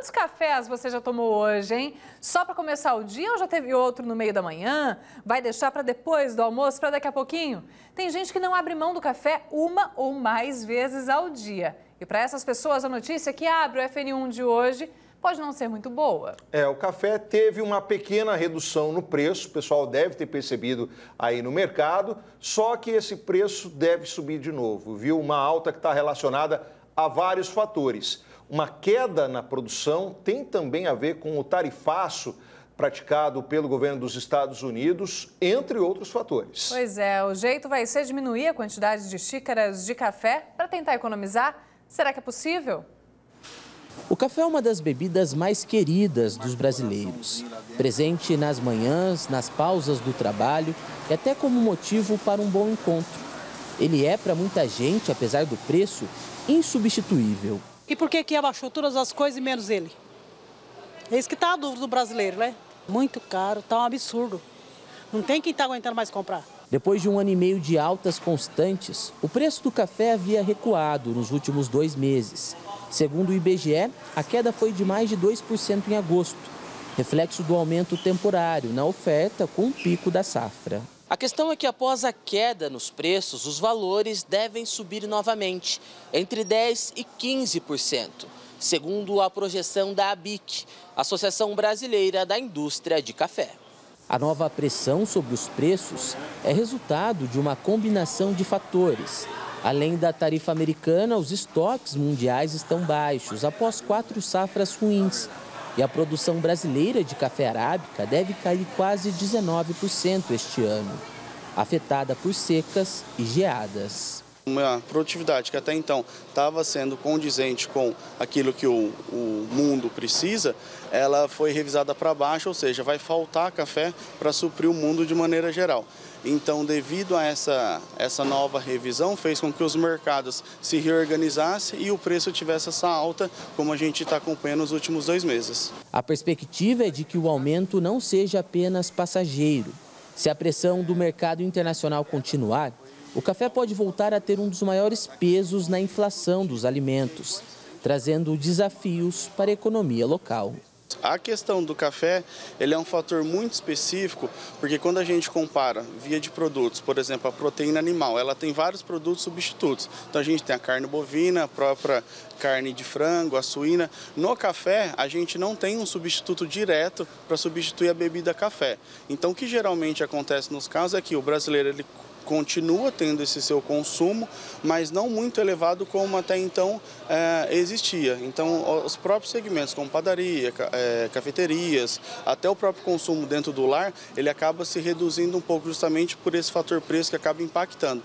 Quantos cafés você já tomou hoje, hein? Só para começar o dia ou já teve outro no meio da manhã? Vai deixar para depois do almoço, para daqui a pouquinho? Tem gente que não abre mão do café uma ou mais vezes ao dia. E para essas pessoas, a notícia que abre o FN1 de hoje pode não ser muito boa. O café teve uma pequena redução no preço, o pessoal deve ter percebido aí no mercado, só que esse preço deve subir de novo, viu? Uma alta que está relacionada a vários fatores. Uma queda na produção tem também a ver com o tarifaço praticado pelo governo dos Estados Unidos, entre outros fatores. Pois é, o jeito vai ser diminuir a quantidade de xícaras de café para tentar economizar. Será que é possível? O café é uma das bebidas mais queridas dos brasileiros. Presente nas manhãs, nas pausas do trabalho e até como motivo para um bom encontro. Ele é, para muita gente, apesar do preço, insubstituível. E por que abaixou todas as coisas e menos ele? É isso que está a dúvida do brasileiro, né? Muito caro, está um absurdo. Não tem quem está aguentando mais comprar. Depois de 1 ano e meio de altas constantes, o preço do café havia recuado nos últimos 2 meses. Segundo o IBGE, a queda foi de mais de 2% em agosto, reflexo do aumento temporário na oferta com o pico da safra. A questão é que após a queda nos preços, os valores devem subir novamente, entre 10% e 15%, segundo a projeção da ABIC, Associação Brasileira da Indústria de Café. A nova pressão sobre os preços é resultado de uma combinação de fatores. Além da tarifa americana, os estoques mundiais estão baixos após 4 safras ruins. E a produção brasileira de café arábica deve cair quase 19% este ano, afetada por secas e geadas. Uma produtividade que até então estava sendo condizente com aquilo que o mundo precisa, ela foi revisada para baixo, ou seja, vai faltar café para suprir o mundo de maneira geral. Então, devido a essa nova revisão, fez com que os mercados se reorganizassem e o preço tivesse essa alta, como a gente está acompanhando nos últimos 2 meses. A perspectiva é de que o aumento não seja apenas passageiro. Se a pressão do mercado internacional continuar, o café pode voltar a ter um dos maiores pesos na inflação dos alimentos, trazendo desafios para a economia local. A questão do café, ele é um fator muito específico, porque quando a gente compara via de produtos, por exemplo, a proteína animal, ela tem vários produtos substitutos. Então a gente tem a carne bovina, a própria carne de frango, a suína. No café, a gente não tem um substituto direto para substituir a bebida café. Então o que geralmente acontece nos casos é que o brasileiro ele continua tendo esse seu consumo, mas não muito elevado como até então existia. Então, os próprios segmentos, como padaria, cafeterias, até o próprio consumo dentro do lar, ele acaba se reduzindo um pouco justamente por esse fator preço que acaba impactando.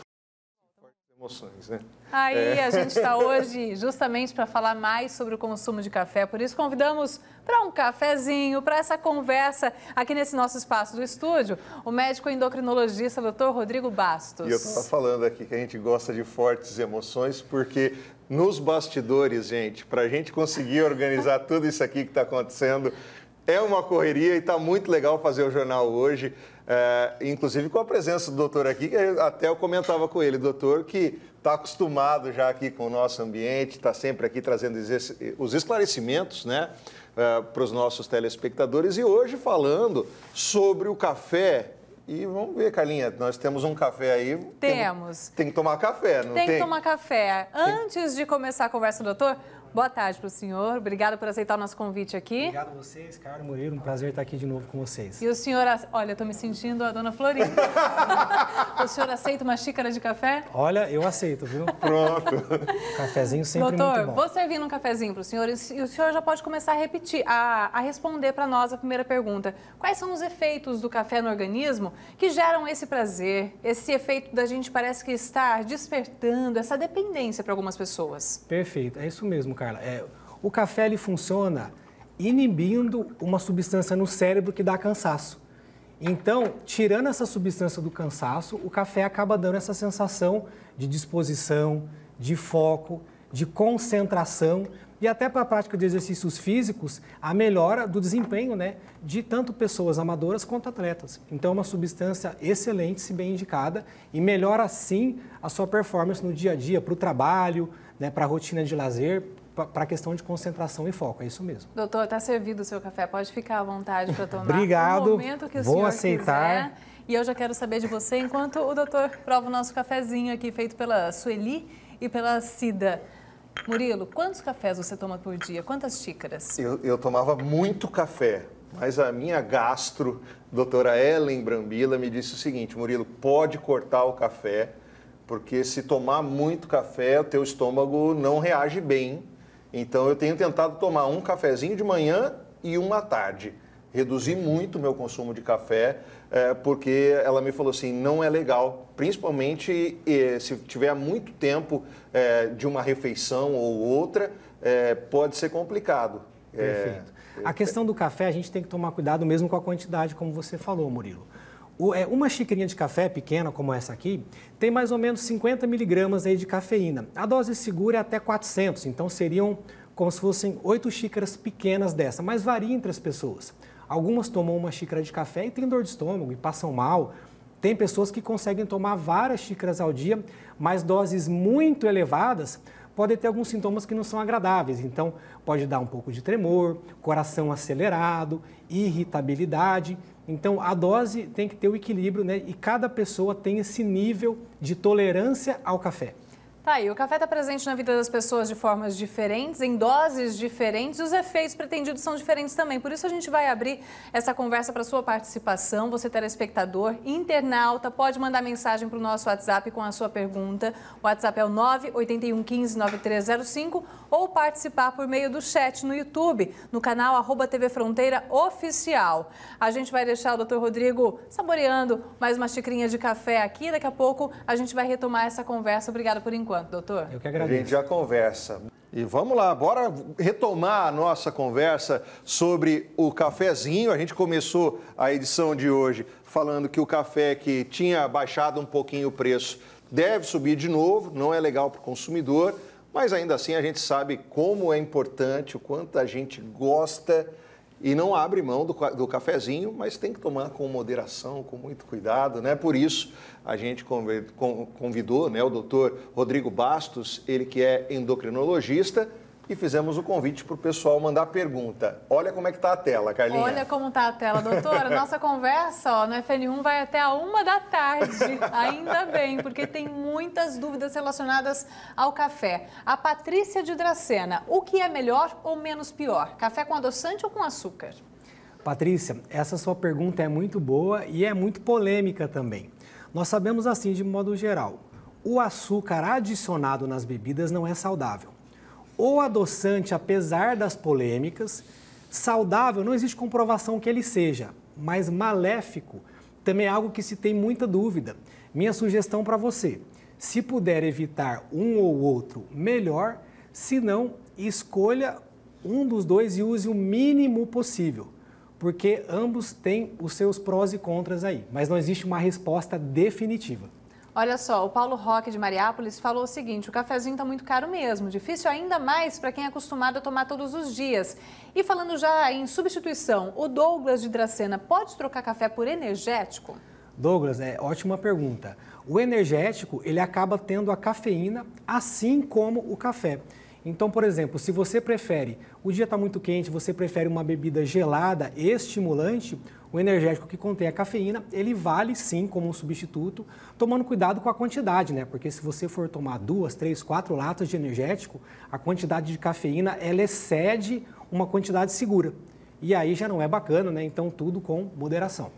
Emoções, né? Aí a gente está hoje justamente para falar mais sobre o consumo de café, por isso convidamos para um cafezinho, para essa conversa aqui nesse nosso espaço do estúdio, o médico endocrinologista Dr. Rodrigo Bastos. E eu estava falando aqui que a gente gosta de fortes emoções, porque nos bastidores, gente, para a gente conseguir organizar tudo isso aqui que está acontecendo, é uma correria e está muito legal fazer o jornal hoje. Inclusive com a presença do doutor aqui, que até eu comentava com ele, doutor, que está acostumado já aqui com o nosso ambiente, está sempre aqui trazendo os esclarecimentos, né, para os nossos telespectadores. E hoje falando sobre o café. E vamos ver, Carlinha, nós temos um café aí. Temos. Tem que tomar café, não tem? Tem que tomar café. Antes de começar a conversa, doutor, boa tarde para o senhor. Obrigada por aceitar o nosso convite aqui. Obrigado a vocês, Carlos Moreira. Um prazer estar aqui de novo com vocês. E o senhor, olha, eu estou me sentindo a dona Florinda. O senhor aceita uma xícara de café? Olha, eu aceito, viu? Pronto. Cafezinho sempre doutor, muito bom. Vou servindo um cafezinho para o senhor e o senhor já pode começar a repetir, a responder para nós a primeira pergunta. Quais são os efeitos do café no organismo que geram esse prazer, esse efeito da gente parece que estar despertando essa dependência para algumas pessoas? Perfeito, é isso mesmo, Carla. O café ele funciona inibindo uma substância no cérebro que dá cansaço. Então, tirando essa substância do cansaço, o café acaba dando essa sensação de disposição, de foco, de concentração e até para a prática de exercícios físicos, a melhora do desempenho, né, de tanto pessoas amadoras quanto atletas. Então, é uma substância excelente, se bem indicada, e melhora, sim, a sua performance no dia a dia, para o trabalho, né, para a rotina de lazer, para a questão de concentração e foco, é isso mesmo. Doutor, está servido o seu café, pode ficar à vontade para tomar. Obrigado, no momento que o vou senhor aceitar. quiser. E eu já quero saber de você, enquanto o doutor prova o nosso cafezinho aqui, feito pela Sueli e pela Cida. Murilo, quantos cafés você toma por dia? Quantas xícaras? Eu tomava muito café, mas a minha gastro, doutora Ellen Brambila, me disse o seguinte: Murilo, pode cortar o café, porque se tomar muito café, o teu estômago não reage bem. Então eu tenho tentado tomar um cafezinho de manhã e um à tarde. Reduzi muito o meu consumo de café, porque ela me falou assim, não é legal, principalmente se tiver muito tempo de uma refeição ou outra, pode ser complicado. Perfeito. A questão do café, a gente tem que tomar cuidado mesmo com a quantidade, como você falou, Murilo. Uma xicrinha de café pequena, como essa aqui, tem mais ou menos 50 miligramas aí de cafeína. A dose segura é até 400, então seriam como se fossem 8 xícaras pequenas dessa, mas varia entre as pessoas. Algumas tomam uma xícara de café e têm dor de estômago e passam mal. Tem pessoas que conseguem tomar várias xícaras ao dia, mas doses muito elevadas podem ter alguns sintomas que não são agradáveis. Então, pode dar um pouco de tremor, coração acelerado, irritabilidade. Então, a dose tem que ter o equilíbrio, né? E cada pessoa tem esse nível de tolerância ao café. Tá aí, o café está presente na vida das pessoas de formas diferentes, em doses diferentes, e os efeitos pretendidos são diferentes também. Por isso a gente vai abrir essa conversa para sua participação. Você, telespectador, internauta, pode mandar mensagem para o nosso WhatsApp com a sua pergunta. O WhatsApp é o 981159305 ou participar por meio do chat no YouTube, no canal @TV Fronteira Oficial. A gente vai deixar o Dr. Rodrigo saboreando mais uma xicrinha de café aqui. Daqui a pouco a gente vai retomar essa conversa. Obrigada por enquanto, doutor. Eu que agradeço. A gente já conversa. E vamos lá, bora retomar a nossa conversa sobre o cafezinho. A gente começou a edição de hoje falando que o café que tinha baixado um pouquinho o preço deve subir de novo, não é legal para o consumidor, mas ainda assim a gente sabe como é importante, o quanto a gente gosta e não abre mão do cafezinho, mas tem que tomar com moderação, com muito cuidado, né? Por isso, a gente convidou, né, o doutor Rodrigo Bastos, ele que é endocrinologista, e fizemos o convite para o pessoal mandar pergunta. Olha como é que está a tela, Carlinha. Olha como está a tela, doutora. Nossa conversa no FN1 vai até a 1 da tarde. Ainda bem, porque tem muitas dúvidas relacionadas ao café. A Patrícia de Dracena, o que é melhor ou menos pior? Café com adoçante ou com açúcar? Patrícia, essa sua pergunta é muito boa e é muito polêmica também. Nós sabemos assim, de modo geral, o açúcar adicionado nas bebidas não é saudável. O adoçante, apesar das polêmicas, saudável, não existe comprovação que ele seja, mas maléfico também é algo que se tem muita dúvida. Minha sugestão para você, se puder evitar um ou outro, melhor, se não, escolha um dos dois e use o mínimo possível, porque ambos têm os seus prós e contras aí, mas não existe uma resposta definitiva. Olha só, o Paulo Roque de Mariápolis falou o seguinte: o cafezinho está muito caro mesmo, difícil ainda mais para quem é acostumado a tomar todos os dias. E falando já em substituição, o Douglas de Dracena pode trocar café por energético? Douglas, ótima pergunta. O energético, ele acaba tendo a cafeína, assim como o café. Então, por exemplo, se você prefere, o dia está muito quente, você prefere uma bebida gelada, estimulante, o energético que contém a cafeína, ele vale sim como um substituto, tomando cuidado com a quantidade, né? Porque se você for tomar 2, 3, 4 latas de energético, a quantidade de cafeína, ela excede uma quantidade segura. E aí já não é bacana, né? Então, tudo com moderação.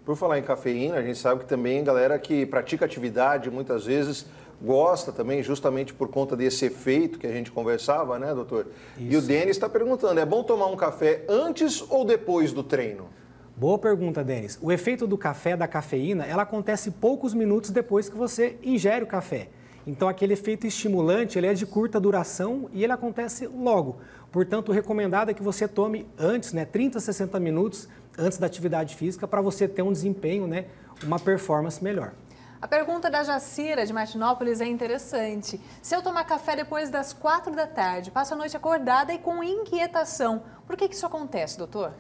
Por falar em cafeína, a gente sabe que também galera que pratica atividade, muitas vezes gosta também, justamente por conta desse efeito que a gente conversava, né, doutor? Isso. E o Denis está perguntando, é bom tomar um café antes ou depois do treino? Boa pergunta, Denis. O efeito do café, da cafeína, ela acontece poucos minutos depois que você ingere o café. Então, aquele efeito estimulante, ele é de curta duração e ele acontece logo. Portanto, o recomendado é que você tome antes, né, 30 a 60 minutos antes da atividade física, para você ter um desempenho, né, uma performance melhor. A pergunta da Jacira, de Martinópolis, é interessante. Se eu tomar café depois das 4 da tarde, passo a noite acordada e com inquietação, por que isso acontece, doutor?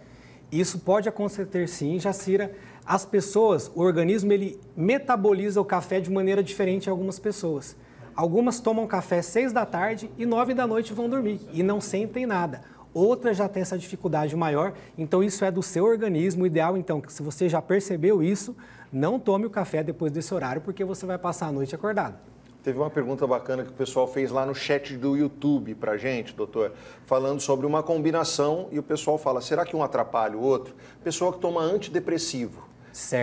Isso pode acontecer sim, Jacira. As pessoas, o organismo, ele metaboliza o café de maneira diferente em algumas pessoas. Algumas tomam café 6 da tarde e 9 da noite vão dormir e não sentem nada. Outras já têm essa dificuldade maior, então isso é do seu organismo. O ideal, então, que se você já percebeu isso, não tome o café depois desse horário, porque você vai passar a noite acordado. Teve uma pergunta bacana que o pessoal fez lá no chat do YouTube pra gente, doutor, falando sobre uma combinação e o pessoal fala, será que um atrapalha o outro? Pessoa que toma antidepressivo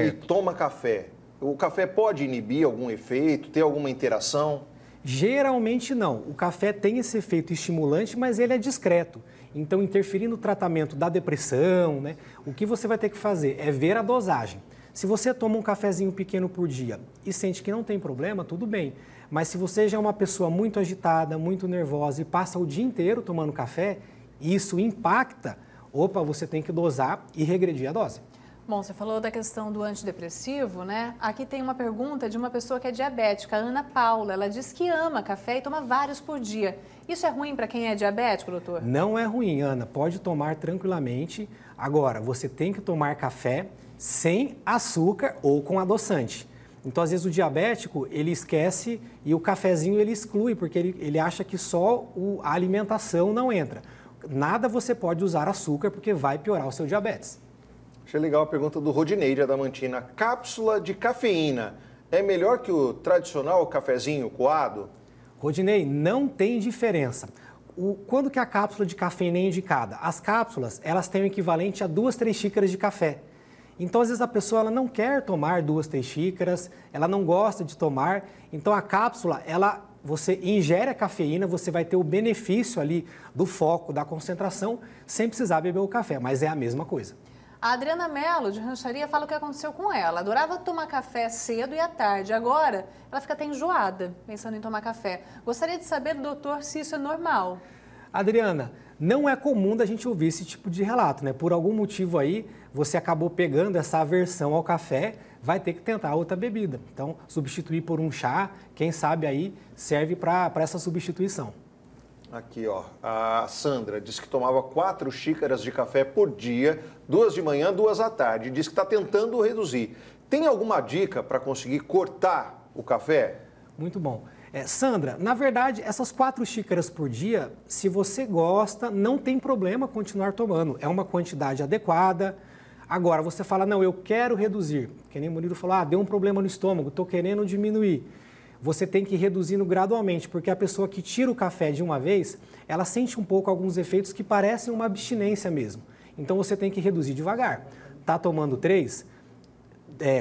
e toma café, o café pode inibir algum efeito, ter alguma interação? Geralmente não. O café tem esse efeito estimulante, mas ele é discreto. Então, interferir no tratamento da depressão, né, o que você vai ter que fazer é ver a dosagem. Se você toma um cafezinho pequeno por dia e sente que não tem problema, tudo bem. Mas se você já é uma pessoa muito agitada, muito nervosa e passa o dia inteiro tomando café, isso impacta, você tem que dosar e regredir a dose. Bom, você falou da questão do antidepressivo, né? Aqui tem uma pergunta de uma pessoa que é diabética, a Ana Paula. Ela diz que ama café e toma vários por dia. Isso é ruim para quem é diabético, doutor? Não é ruim, Ana. Pode tomar tranquilamente. Agora, você tem que tomar café sem açúcar ou com adoçante. Então, às vezes, o diabético, ele esquece e o cafezinho ele exclui, porque ele acha que só a alimentação não entra. Nada você pode usar açúcar, porque vai piorar o seu diabetes. Achei legal a pergunta do Rodinei de Adamantina. Cápsula de cafeína é melhor que o tradicional cafezinho coado? Rodinei, não tem diferença. Quando que a cápsula de cafeína é indicada? As cápsulas, elas têm o equivalente a 2, 3 xícaras de café. Então, às vezes, a pessoa ela não quer tomar 2, 3 xícaras, ela não gosta de tomar. Então, a cápsula, você ingere a cafeína, você vai ter o benefício ali do foco, da concentração, sem precisar beber o café, mas é a mesma coisa. A Adriana Mello, de Rancharia, fala o que aconteceu com ela. Adorava tomar café cedo e à tarde. Agora, ela fica até enjoada, pensando em tomar café. Gostaria de saber, doutor, se isso é normal. Adriana, não é comum da gente ouvir esse tipo de relato, né? Por algum motivo aí, você acabou pegando essa aversão ao café, vai ter que tentar outra bebida. Então, substituir por um chá, quem sabe aí, serve para essa substituição. Aqui, ó, a Sandra disse que tomava 4 xícaras de café por dia, 2 de manhã, 2 à tarde. Diz que está tentando reduzir. Tem alguma dica para conseguir cortar o café? Muito bom. Sandra, na verdade, essas 4 xícaras por dia, se você gosta, não tem problema continuar tomando. É uma quantidade adequada. Agora, você fala, não, eu quero reduzir. Que nem o Murilo falou, deu um problema no estômago, estou querendo diminuir. Você tem que ir reduzindo gradualmente, porque a pessoa que tira o café de uma vez, ela sente um pouco alguns efeitos que parecem uma abstinência mesmo. Então, você tem que reduzir devagar. Tá tomando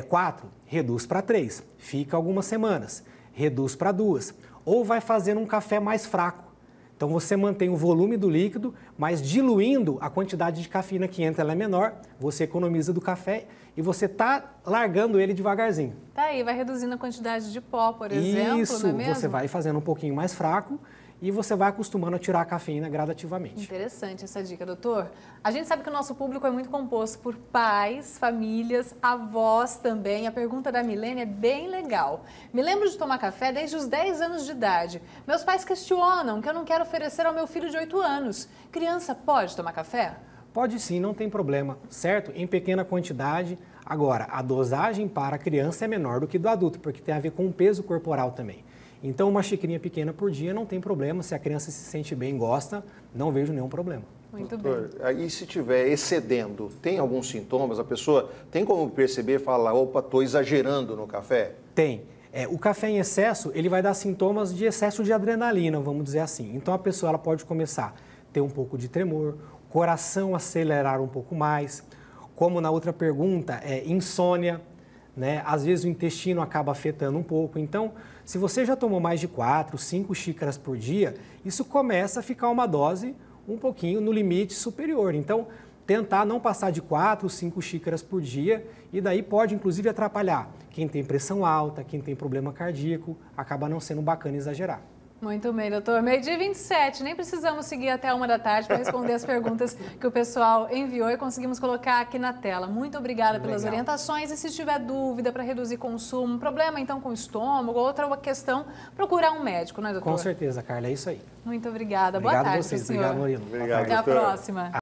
4, reduz para 3. Fica algumas semanas, reduz para 2. Ou vai fazendo um café mais fraco. Então, você mantém o volume do líquido, mas diluindo a quantidade de cafeína que entra, ela é menor, você economiza do café e você está largando ele devagarzinho. Tá aí, vai reduzindo a quantidade de pó, por exemplo, Isso, não é mesmo? Você vai fazendo um pouquinho mais fraco e você vai acostumando a tirar a cafeína gradativamente. Interessante essa dica, doutor. A gente sabe que o nosso público é muito composto por pais, famílias, avós também. A pergunta da Milene é bem legal. Me lembro de tomar café desde os 10 anos de idade. Meus pais questionam que eu não quero oferecer ao meu filho de 8 anos. Criança pode tomar café? Pode sim, não tem problema, certo? Em pequena quantidade. Agora, a dosagem para a criança é menor do que do adulto, porque tem a ver com o peso corporal também. Então, uma xicrinha pequena por dia não tem problema. Se a criança se sente bem e gosta, não vejo nenhum problema. Muito Doutor, bem. aí se estiver excedendo, tem alguns sintomas? A pessoa tem como perceber, falar, opa, estou exagerando no café? Tem. O café em excesso, ele vai dar sintomas de excesso de adrenalina, vamos dizer assim. Então, a pessoa ela pode começar a ter um pouco de tremor, coração acelerar um pouco mais, como na outra pergunta, insônia, né? Às vezes o intestino acaba afetando um pouco. Então, se você já tomou mais de 4, 5 xícaras por dia, isso começa a ficar uma dose um pouquinho no limite superior. Então, tentar não passar de 4, 5 xícaras por dia e daí pode, inclusive, atrapalhar quem tem pressão alta, quem tem problema cardíaco, acaba não sendo bacana exagerar. Muito bem, doutor. Meio-dia 27, nem precisamos seguir até 1 da tarde para responder as perguntas que o pessoal enviou e conseguimos colocar aqui na tela. Muito obrigada pelas orientações e se tiver dúvida para reduzir consumo, problema então com o estômago, outra questão, procurar um médico, né, doutor? Com certeza, Carla, é isso aí. Muito obrigada. Obrigado Boa tarde, a vocês. senhor. Obrigado, Murilo. Obrigado, Até a doutor. próxima.